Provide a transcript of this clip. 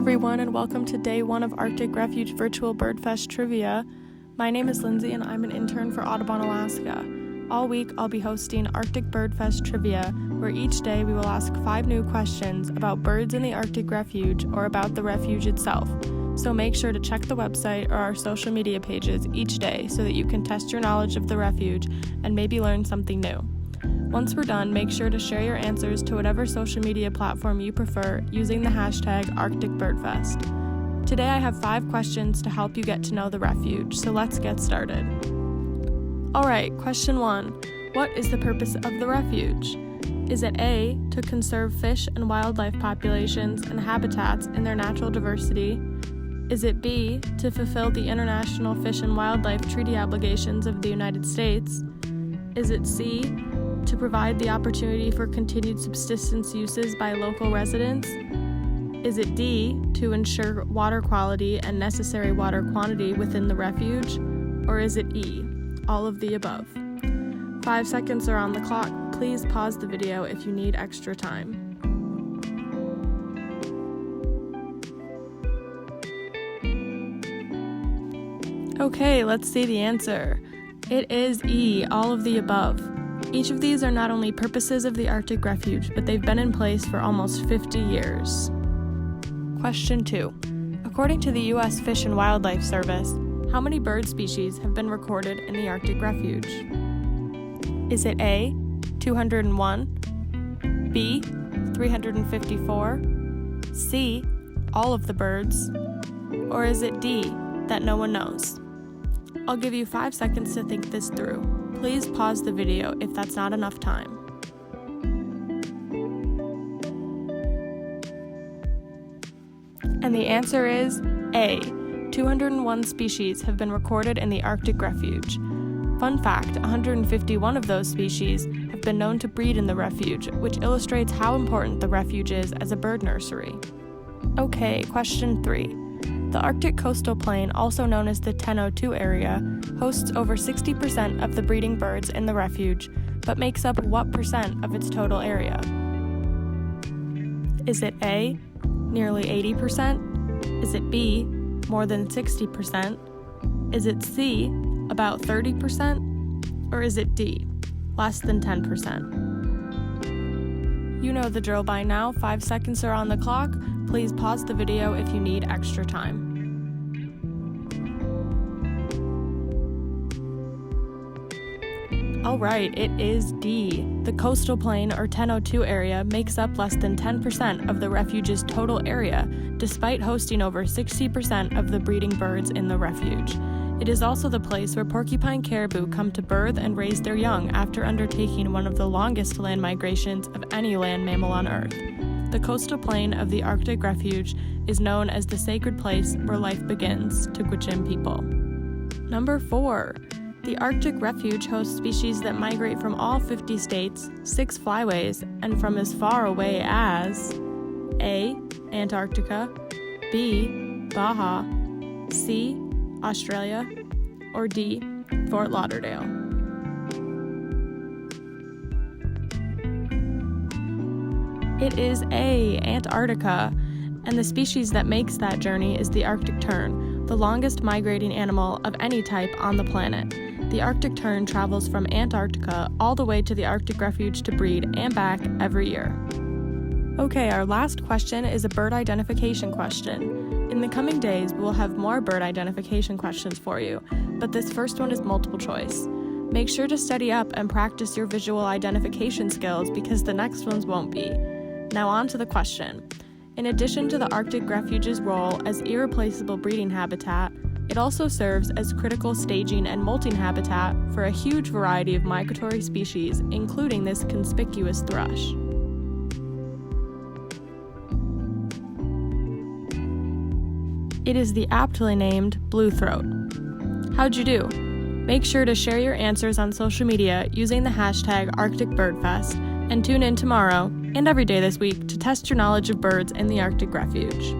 everyone, and welcome to day 1 of Arctic Refuge Virtual Birdfest Trivia. My name is Lindsay, and I'm an intern for Audubon, Alaska. All week, I'll be hosting Arctic Birdfest Trivia, where each day we will ask 5 new questions about birds in the Arctic Refuge or about the refuge itself. So make sure to check the website or our social media pages each day so that you can test your knowledge of the refuge and maybe learn something new. Once we're done, make sure to share your answers to whatever social media platform you prefer using the hashtag ArcticBirdFest. Today I have 5 questions to help you get to know the refuge, so let's get started. Alright, question 1. What is the purpose of the refuge? Is it A, to conserve fish and wildlife populations and habitats in their natural diversity? Is it B, to fulfill the International Fish and Wildlife Treaty obligations of the United States? Is it C, to provide the opportunity for continued subsistence uses by local residents? Is it D, to ensure water quality and necessary water quantity within the refuge? Or is it E, all of the above? 5 seconds are on the clock. Please pause the video if you need extra time. Okay, let's see the answer. It is E, all of the above. Each of these are not only purposes of the Arctic Refuge, but they've been in place for almost 50 years. Question 2. According to the U.S. Fish and Wildlife Service, how many bird species have been recorded in the Arctic Refuge? Is it A, 201, B, 354, C, all of the birds, or is it D, that no one knows? I'll give you 5 seconds to think this through. Please pause the video if that's not enough time. And the answer is A. 201 species have been recorded in the Arctic Refuge. Fun fact, 151 of those species have been known to breed in the refuge, which illustrates how important the refuge is as a bird nursery. Okay, question 3. The Arctic coastal plain, also known as the 1002 area, hosts over 60% of the breeding birds in the refuge, but makes up what percent of its total area? Is it A, nearly 80%? Is it B, more than 60%? Is it C, about 30%? Or is it D, less than 10%? You know the drill by now. 5 seconds are on the clock. Please pause the video if you need extra time. Alright, it is D. The coastal plain or 1002 area makes up less than 10% of the refuge's total area, despite hosting over 60% of the breeding birds in the refuge. It is also the place where porcupine caribou come to birth and raise their young after undertaking one of the longest land migrations of any land mammal on Earth. The coastal plain of the Arctic Refuge is known as the sacred place where life begins to Gwich'in people. Number 4. The Arctic Refuge hosts species that migrate from all 50 states, 6 flyways, and from as far away as A, Antarctica, B, Baja, C, Australia, or D, Fort Lauderdale. It is A, Antarctica, and the species that makes that journey is the Arctic tern, the longest migrating animal of any type on the planet. The Arctic tern travels from Antarctica all the way to the Arctic Refuge to breed and back every year. Okay, our last question is a bird identification question. In the coming days, we will have more bird identification questions for you, but this first one is multiple choice. Make sure to study up and practice your visual identification skills because the next ones won't be. Now on to the question. In addition to the Arctic Refuge's role as irreplaceable breeding habitat, it also serves as critical staging and molting habitat for a huge variety of migratory species, including this conspicuous thrush. It is the aptly named bluethroat. How'd you do? Make sure to share your answers on social media using the hashtag ArcticBirdFest, and tune in tomorrow and every day this week to test your knowledge of birds in the Arctic Refuge.